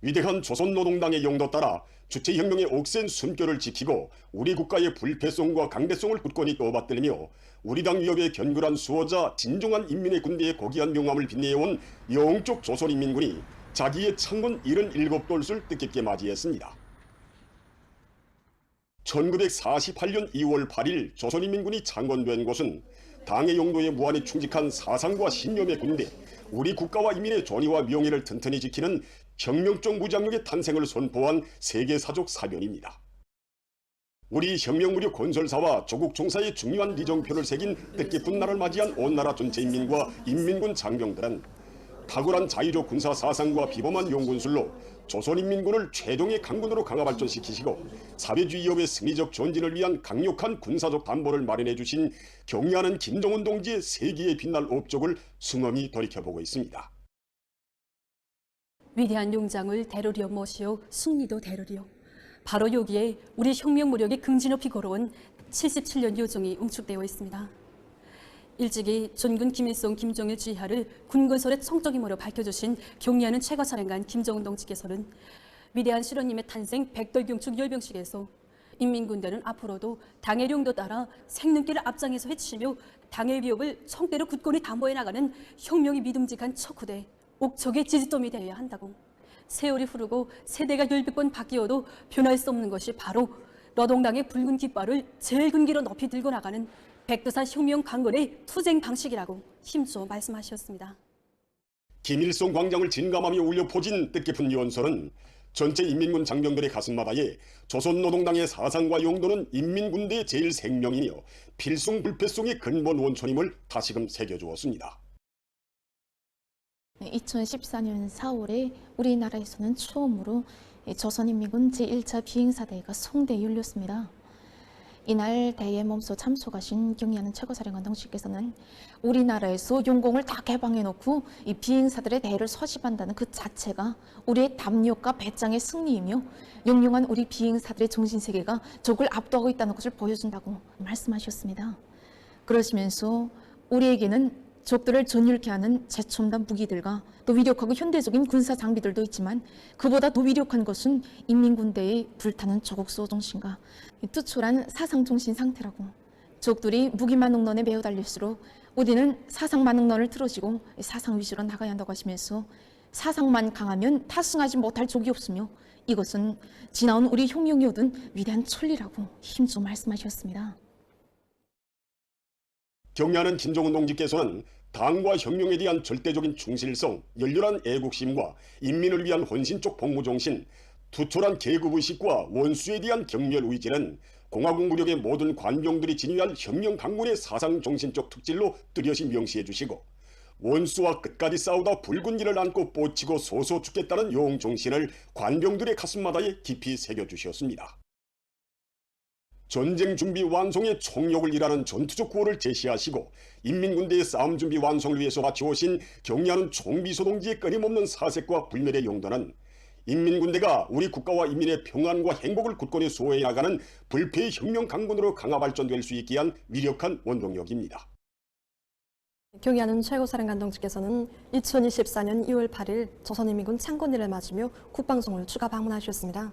위대한 조선노동당의 용도 따라 주체혁명의 억센 숨결을 지키고 우리 국가의 불패성과 강대성을 굳건히 떠받들며 우리 당 위협에 견고한 수호자 진정한 인민의 군대의 고귀한 명함을 빛내어온 영적 조선인민군이 자기의 창군 77돌을 뜻깊게 맞이했습니다. 1948년 2월 8일 조선인민군이 창건된 곳은 당의 용도에 무한히 충직한 사상과 신념의 군대, 우리 국가와 인민의 존의와 명예를 튼튼히 지키는 혁명적 무장력의 탄생을 선포한 세계사적 사변입니다. 우리 혁명무력 건설사와 조국 총사의 중요한 리정표를 새긴 뜻깊은 날을 맞이한 온 나라 전체 인민과 인민군 장병들은 탁월한 자유적 군사 사상과 비범한 용군술로 조선인민군을 최동의 강군으로 강화 발전시키시고 사회주의 위협의 승리적 전진을 위한 강력한 군사적 담보를 마련해 주신 경의하는 김정은 동지의 세기에 빛날 업적을 수명히 돌이켜보고 있습니다. 위대한 용장을 대로리어 모시오 승리도 대로리어. 바로 여기에 우리 혁명 무력이 긍지 높이 걸어온 77년 요정이 응축되어 있습니다. 일찍이 전군 김일성, 김정일 지휘하를 군건설의 청적임으로 밝혀주신 경의하는 최고사령관 김정은 동지께서는 위대한 실원님의 탄생 백돌경축 열병식에서 인민군대는 앞으로도 당의 용도 따라 생명길을 앞장에서 헤치며 당의 위협을 청대로 굳건히 담보해 나가는 혁명이 믿음직한 척후대, 옥척의 지지점이 되어야 한다고. 세월이 흐르고 세대가 열백 번 바뀌어도 변할 수 없는 것이 바로 노동당의 붉은 깃발을 제일 근기로 높이 들고 나가는 백두산 혁명 강건의 투쟁 방식이라고 힘줘 말씀하셨습니다. 김일성 광장을 진감하며 울려 퍼진 뜻깊은 연설은 전체 인민군 장병들의 가슴마다에 조선노동당의 사상과 용도는 인민군대의 제일 생명이며 필승불패성의 근본 원천임을 다시금 새겨주었습니다. 2014년 4월에 우리나라에서는 처음으로 조선인민군 제1차 비행사대회가 송대에 열렸습니다. 이날 대회에 몸소 참석하신 경의하는 최고사령관 동지께서는 우리나라에서 용공을 다 개방해놓고 이 비행사들의 대회를 소집한다는 그 자체가 우리의 담력과 배짱의 승리이며 영영한 우리 비행사들의 정신세계가 적을 압도하고 있다는 것을 보여준다고 말씀하셨습니다. 그러시면서 우리에게는 적들을 전율케 하는 최첨단 무기들과 또 위력하고 현대적인 군사 장비들도 있지만 그보다 더 위력한 것은 인민군대의 불타는 조국 소정신과 투철한 사상정신 상태라고. 적들이 무기만능론에 매어 달릴수록 우리는 사상만능론을 틀어지고 사상 위주로 나가야 한다고 하시면서 사상만 강하면 타승하지 못할 적이 없으며 이것은 지나온 우리 혁명이 얻은 위대한 천리라고 힘줘 말씀하셨습니다. 경의하는 김정은 동지께서는 당과 혁명에 대한 절대적인 충실성, 열렬한 애국심과 인민을 위한 헌신적 복무정신, 투철한 계급의식과 원수에 대한 경멸의지는 공화국 무력의 모든 관병들이 지니할 혁명 강군의 사상정신적 특질로 뚜렷이 명시해 주시고 원수와 끝까지 싸우다 붉은 길을 안고 뻗치고 소소 죽겠다는 용정신을 관병들의 가슴마다에 깊이 새겨주셨습니다. 전쟁 준비 완성의 총력을 일하는 전투적 구호를 제시하시고 인민군대의 싸움 준비 완성을 위해서 바쳐오신 경의하는 총비서동지의 끊임없는 사색과 불멸의 용도는 인민군대가 우리 국가와 인민의 평안과 행복을 굳건히 수호해 나가는 불패의 혁명 강군으로 강화 발전될 수 있게 한 위력한 원동력입니다. 경의하는 최고사령관 동지께서는 2024년 2월 8일 조선인민군 창건일을 맞으며 국방성을 추가 방문하셨습니다.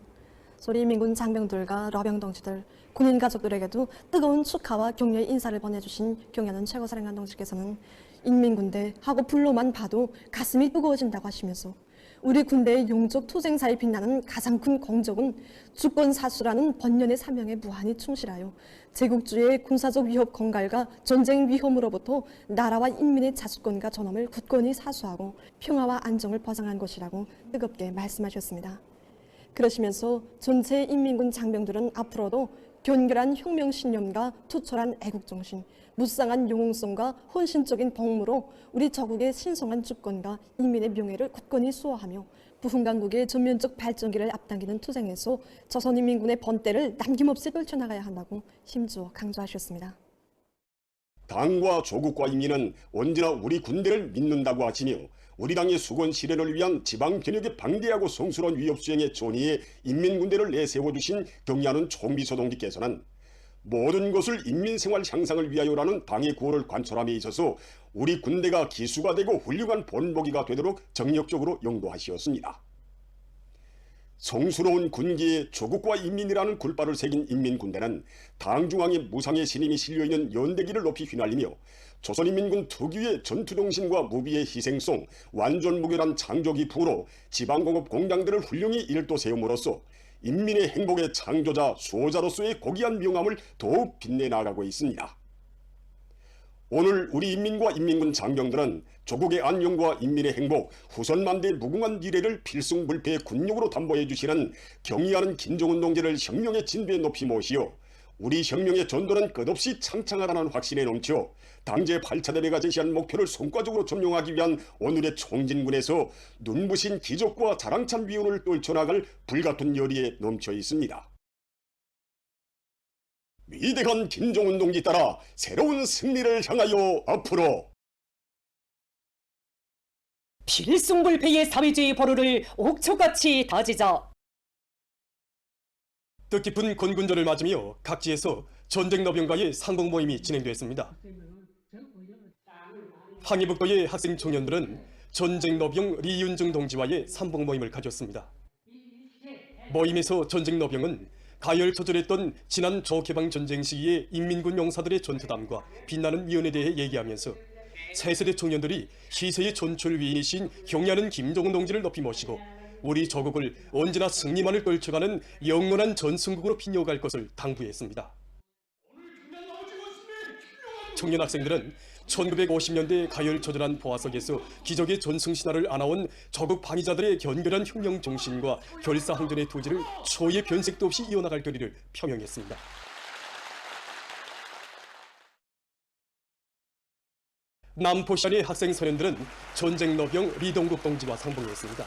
소리 인민군 장병들과 러병 동지들, 군인 가족들에게도 뜨거운 축하와 격려의 인사를 보내주신 경의하는 최고사령관 동지께서는 인민군대 하고 불로만 봐도 가슴이 뜨거워진다고 하시면서 우리 군대의 용적 투쟁사에 빛나는 가장 큰 공적은 주권사수라는 번연의 사명에 무한히 충실하여 제국주의의 군사적 위협 건갈과 전쟁 위험으로부터 나라와 인민의 자주권과 존엄을 굳건히 사수하고 평화와 안정을 보장한 것이라고 뜨겁게 말씀하셨습니다. 그러시면서 전체 인민군 장병들은 앞으로도 견결한 혁명 신념과 투철한 애국정신, 무쌍한 영웅성과 헌신적인 복무로 우리 조국의 신성한 주권과 인민의 명예를 굳건히 수호하며 부흥강국의 전면적 발전기를 앞당기는 투쟁에서 조선인민군의 번대를 남김없이 떨쳐나가야 한다고 힘주어 강조하셨습니다. 당과 조국과 인민은 언제나 우리 군대를 믿는다고 하시며 우리 당의 수건 실현을 위한 지방 변혁의 방대하고 성스러운 위협 수행의 전의에 인민군대를 내세워주신 경의하는 총비서동지께서는 모든 것을 인민생활 향상을 위하여라는 당의 구호를 관철함에 있어서 우리 군대가 기수가 되고 훌륭한 본보기가 되도록 정력적으로 용도하시었습니다. 성스러운 군기에 조국과 인민이라는 굴발을 새긴 인민군대는 당 중앙에 무상의 신임이 실려있는 연대기를 높이 휘날리며 조선인민군 특유의 전투정신과 무비의 희생성, 완전무결한 창조기 부로 지방공업 공장들을 훌륭히 일도세움으로써 인민의 행복의 창조자, 수호자로서의 고귀한 명함을 더욱 빛내나가고 있습니다. 오늘 우리 인민과 인민군 장병들은 조국의 안녕과 인민의 행복, 후손만대의 무궁한 미래를 필승불패의 군력으로 담보해 주시는 경의하는 김정은 동지를 혁명의 진도에 높이 모시어 우리 혁명의 전도는 끝없이 창창하다는 확신에 넘쳐 당제 8차 대회가 제시한 목표를 성과적으로 점령하기 위한 오늘의 총진군에서 눈부신 기적과 자랑찬 위운을 떨쳐나갈 불같은 열의에 넘쳐 있습니다. 위대한 김정은 동지 따라 새로운 승리를 향하여 앞으로 필승불패의 사회주의 보루를 옥초같이 다지자. 뜻깊은 건군절을 맞으며 각지에서 전쟁 노병과의 상봉 모임이 진행됐습니다. 항해북도의 학생 청년들은 전쟁 노병 리윤중 동지와의 상봉 모임을 가졌습니다. 모임에서 전쟁 노병은 가열처절했던 지난 조개방 전쟁 시기의 인민군 용사들의 전투담과 빛나는 미연에 대해 얘기하면서 차세대 청년들이 희세의 전출 위인이신 경의하는 김정은 동지를 높이 모시고 우리 조국을 언제나 승리만을 떨쳐가는 영원한 전승국으로 빛내어갈 것을 당부했습니다. 청년 학생들은 1950년대 가열처절한 보화석에서 기적의 전승신화를 안아온 조국 방위자들의 견결한 혁명 정신과 결사항전의 토지를 초의 변색도 없이 이어나갈 결의를 표명했습니다. 남포시안의 학생 소년들은 전쟁 노병 리동국 동지와 상봉했습니다.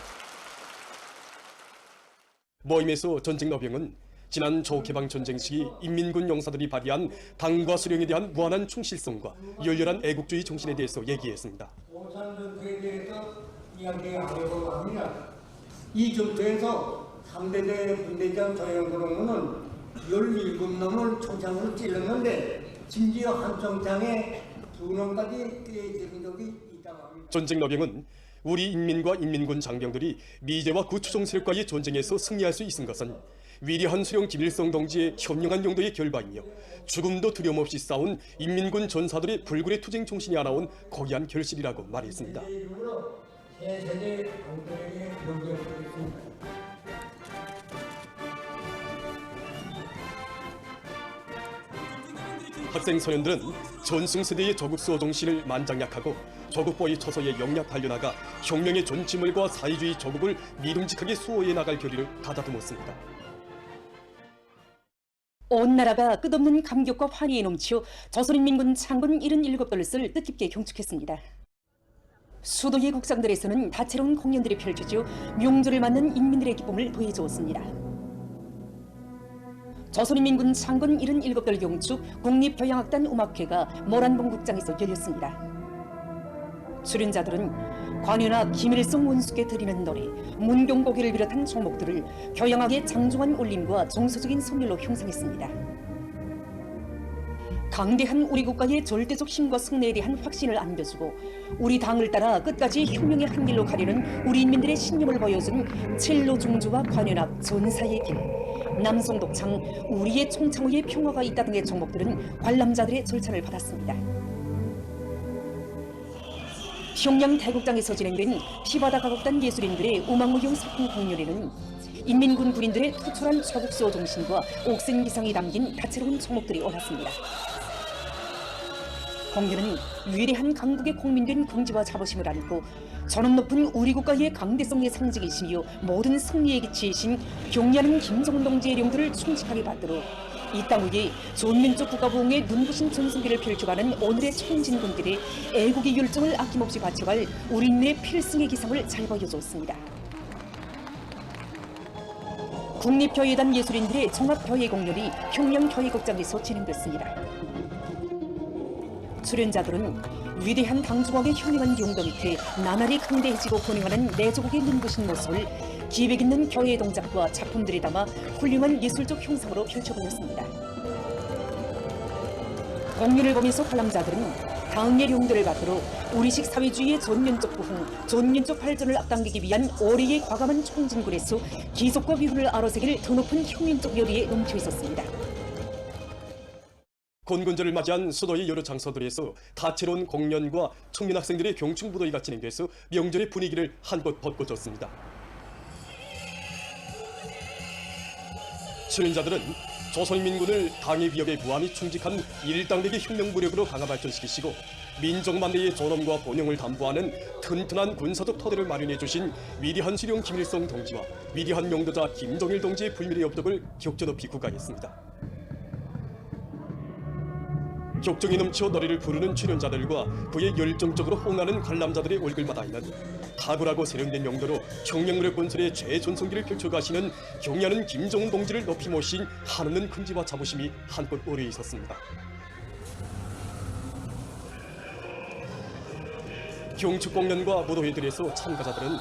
모임에서 전쟁 노병은 지난 조개방 전쟁 시기 인민군 용사들이 발휘한 당과 수령에 대한 무한한 충실성과 열렬한 애국주의 정신에 대해서 얘기했습니다. 오산전투에 대해서 이야기하려고 합니다. 이 전투에서 3대대 분대장 조영구로는 17놈을 총창으로 찔렀는데 심지어 한 총창에 2놈까지 찌른 적이 있다고 합니다. 전쟁 노병은 우리 인민과 인민군 장병들이 미제와 구추종 세력과의 전쟁에서 승리할 수 있은 것은 위대한 수령 김일성 동지의 현명한 용도의 결과이며 죽음도 두려움 없이 싸운 인민군 전사들의 불굴의 투쟁 정신이 안아온 고귀한 결실이라고 말했습니다. 학생 소년들은 전승세대의 조국 수호 정신을 만장약하고 조국보위 초소에 영약 달려나가 혁명의 존치물과 사회주의 조국을 믿음직하게 수호해 나갈 결의를 가다듬었습니다. 온 나라가 끝없는 감격과 환희에 넘치어 조선인민군 창군 77돌을 뜻깊게 경축했습니다. 수도의 국상들에서는 다채로운 공연들이 펼쳐져 명절을 맞는 인민들의 기쁨을 더해주었습니다. 조선인민군 창군 77돌 경축 국립교향악단 음악회가 모란봉극장에서 열렸습니다. 출연자들은 관유나 김일성 원수께 드리는 노래, 문경고기를 비롯한 종목들을 교향악의 장중한 울림과 정서적인 선율로 형성했습니다. 강대한 우리 국가의 절대적 힘과 승리에 대한 확신을 안겨주고 우리 당을 따라 끝까지 혁명의 한 길로 가려는 우리 인민들의 신념을 보여준 첼로 중주와 관현악 전사의 길, 남송독창 우리의 총창후에 평화가 있다 등의 종목들은 관람자들의 절차를 받았습니다. 평양 대국장에서 진행된 피바다 가곡단 예술인들의 음악무용 소품 공연에는 인민군 군인들의 투철한 조국수호 정신과 옥센 기상이 담긴 다채로운 종목들이 올랐습니다. 공연은 위대한 강국의 공민된 긍지와 자부심을 안고 전원 높은 우리 국가의 강대성의 상징이시며 모든 승리의 기치이신 경의하는 김정은 동지의 영도를 충직하게 받들어 이 땅 위에 전민족 국가부흥의 눈부신 전승기를 펼쳐가는 오늘의 총진군들의 애국의 열정을 아낌없이 바쳐갈 우리 인민의 필승의 기상을 잘 보여줬습니다. 국립교회단 예술인들의 종합교회 공연이 평양교회극장에서 진행됐습니다. 출연자들은 위대한 당중왕의 현명한 용도 밑에 나날이 강대해지고 고능하는 내조국의 눈부신 모습을 기백 있는 교회의 동작과 작품들이 담아 훌륭한 예술적 형상으로 펼쳐보였습니다. 공연을 보면서 관람자들은 당의 용도를 받들어 우리식 사회주의의 전면적 부흥, 전면적 발전을 앞당기기 위한 어리의 과감한 총진군에서 기속과 위훈을 아로새길 드높은 혁명적 열의에 넘쳐 있었습니다. 건군절을 맞이한 수도의 여러 장소들에서 다채로운 공연과 청년 학생들의 경축 무도회가 진행돼서 명절의 분위기를 한껏 벚꽃졌습니다. 출연자들은 조선인민군을 당의 위협에 무함히 충직한 일당백의 혁명 무력으로 강화 발전시키시고 민족만대의 존엄과 번영을 담보하는 튼튼한 군사적 토대를 마련해 주신 위대한 수령 김일성 동지와 위대한 명도자 김정일 동지의 불멸의 업적을 격조 높이 구가했습니다. 격정이 넘쳐 노래를 부르는 출연자들과 그의 열정적으로 호응하는 관람자들의 얼굴마다 있는 탁월하고 세련된 용도로 혁명무력 건설의 최전성기를 펼쳐가시는 경의하는 김정은 동지를 높이 모신 한없는 긍지와 자부심이 한껏 오래 있었습니다. 경축 공연과 무도회들에서 참가자들은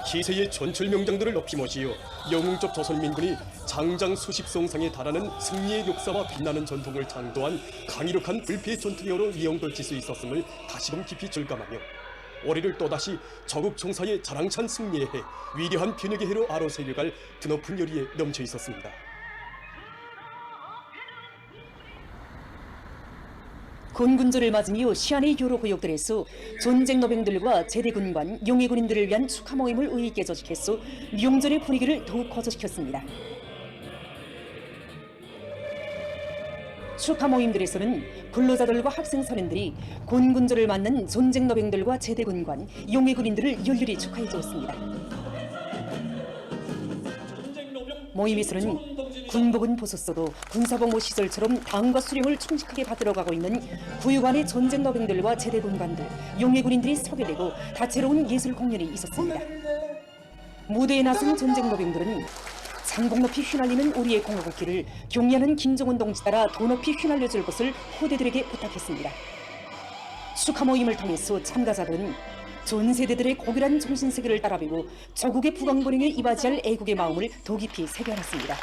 시세의 전철 명장들을 높이 모시어 영웅적 조선민군이 장장 수십 성상에 달하는 승리의 역사와 빛나는 전통을 창조한 강력한 불피의 전투력으로 이용될칠 수 있었음을 다시금 깊이 절감하며 올해를 또다시 조국 총사의 자랑찬 승리의 해, 위대한 변혁의 해로 아로새겨갈 드높은 열의에 넘쳐 있었습니다. 건군절을 맞으며 시안의 여러 구역들에서 전쟁 노병들과 제대군관, 용의군인들을 위한 축하 모임을 의의 있게 조직해서 명절의 분위기를 더욱 거저시켰습니다. 축하 모임들에서는 근로자들과 학생 선원들이 건군절을 맞는 전쟁 노병들과 제대군관, 용의군인들을 열렬히 축하해 주었습니다. 모임에서는 군복은 벗었어도 군사복무 시절처럼 당과 수령을 충직하게 받들어가고 있는 구유관의 전쟁 노병들과 제대군관들, 용의군인들이 소개되고 다채로운 예술 공연이 있었습니다. 무대에 나선 전쟁 노병들은 상공 높이 휘날리는 우리의 공화국기를 경의하는 김정은 동지 따라 도 높이 휘날려줄 것을 후대들에게 부탁했습니다. 축하 모임을 통해서 참가자들은 전 세대들의 고결한 정신세계를 따라배고 조국의 부강번영에 이바지할 애국의 마음을 더 깊이 새겨놨습니다.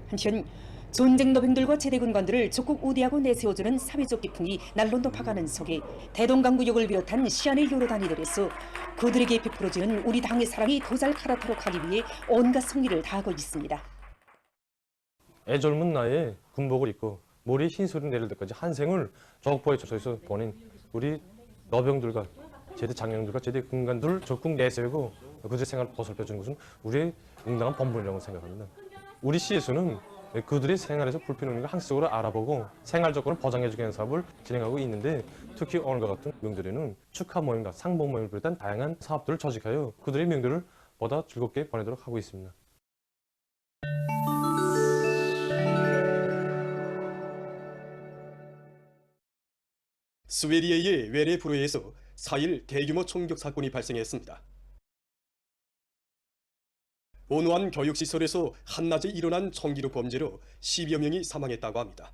한편 전쟁 노병들과 제대군관들을 적극 우대하고 내세워주는 사회적 기풍이 날로 높아가는 속에 대동강구역을 비롯한 시안의 여러 단위들에서 그들에게 베풀어지는 우리 당의 사랑이 더 잘 갈아타도록 하기 위해 온갖 성의를 다하고 있습니다. 애절문 나이에 군복을 입고 머리에 흰수를 내릴 때까지 한 생을 조국보에 조서에서 보낸 우리 노병들과 제대 장병들과 제대 군관들을 적극 내세우고 그들의 생활을 보살펴주는 것은 우리의 응당한 본분이라고 생각합니다. 우리 시에서는 그들의 생활에서 불편함을 항시적으로 알아보고 생활조건을 보장해주기 위한 사업을 진행하고 있는데 특히 오늘과 같은 명절에는 축하 모임과 상봉 모임을 비롯한 다양한 사업들을 조직하여 그들의 명절을 보다 즐겁게 보내도록 하고 있습니다. 스웨리에의 외래브로에서 4일 대규모 총격 사건이 발생했습니다. 온화한 교육시설에서 한낮에 일어난 총기로 범죄로 10여 명이 사망했다고 합니다.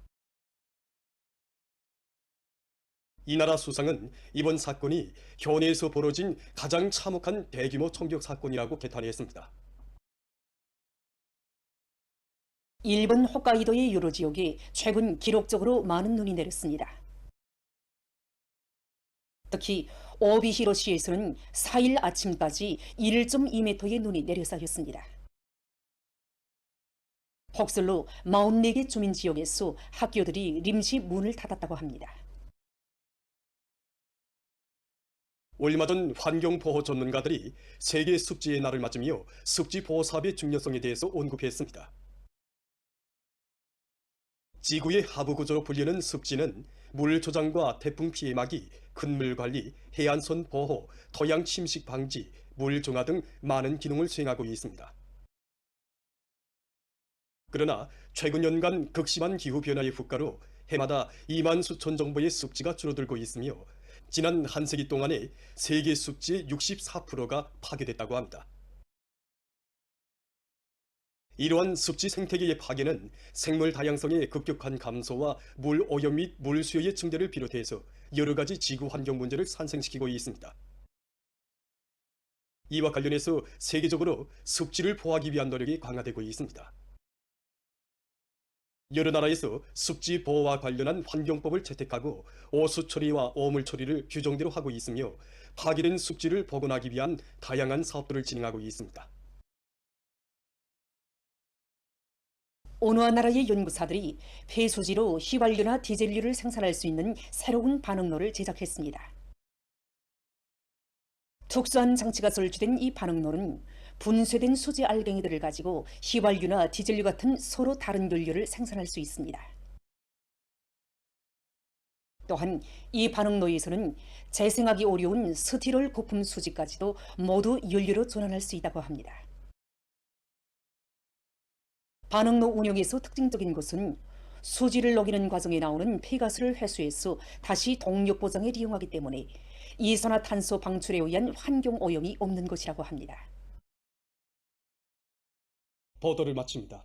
이 나라 수상은 이번 사건이 현해에서 벌어진 가장 참혹한 대규모 총격 사건이라고 개탄했습니다. 일본 홋카이도의 여러 지역에 최근 기록적으로 많은 눈이 내렸습니다. 특히 오비히로시에서는 4일 아침까지 1.2m의 눈이 내려쌓였습니다. 폭설로 44개 주민 지역에서 학교들이臨時 문을 닫았다고 합니다. 얼마 전 환경보호 전문가들이 세계 습지의 날을 맞으며 습지 보호 사업의 중요성에 대해서 언급했습니다. 지구의 하부 구조로 불리는 습지는 물 저장과 태풍 피해 막이, 큰물 관리, 해안선 보호, 토양 침식 방지, 물 정화 등 많은 기능을 수행하고 있습니다. 그러나 최근 연간 극심한 기후변화의 후가로 해마다 2만 수천 정도의 습지가 줄어들고 있으며 지난 한 세기 동안에 세계 습지의 64%가 파괴됐다고 합니다. 이러한 습지 생태계의 파괴는 생물 다양성의 급격한 감소와 물 오염 및 물 수요의 증대를 비롯해서 여러 가지 지구 환경 문제를 산생시키고 있습니다. 이와 관련해서 세계적으로 습지를 보호하기 위한 노력이 강화되고 있습니다. 여러 나라에서 습지 보호와 관련한 환경법을 채택하고 오수 처리와 오물 처리를 규정대로 하고 있으며 파괴된 습지를 복원하기 위한 다양한 사업들을 진행하고 있습니다. 어느 나라의 연구사들이 폐수지로 휘발유나 디젤유를 생산할 수 있는 새로운 반응로를 제작했습니다. 특수한 장치가 설치된 이 반응로는 분쇄된 수지 알갱이들을 가지고 휘발유나 디젤유 같은 서로 다른 연료를 생산할 수 있습니다. 또한 이 반응로에서는 재생하기 어려운 스티롤 고품 수지까지도 모두 연료로 전환할 수 있다고 합니다. 반응로 운영에서 특징적인 것은 수지를 녹이는 과정에 나오는 폐가스를 회수해서 다시 동력 보장에 이용하기 때문에 이산화탄소 방출에 의한 환경 오염이 없는 것이라고 합니다. 보도를 마칩니다.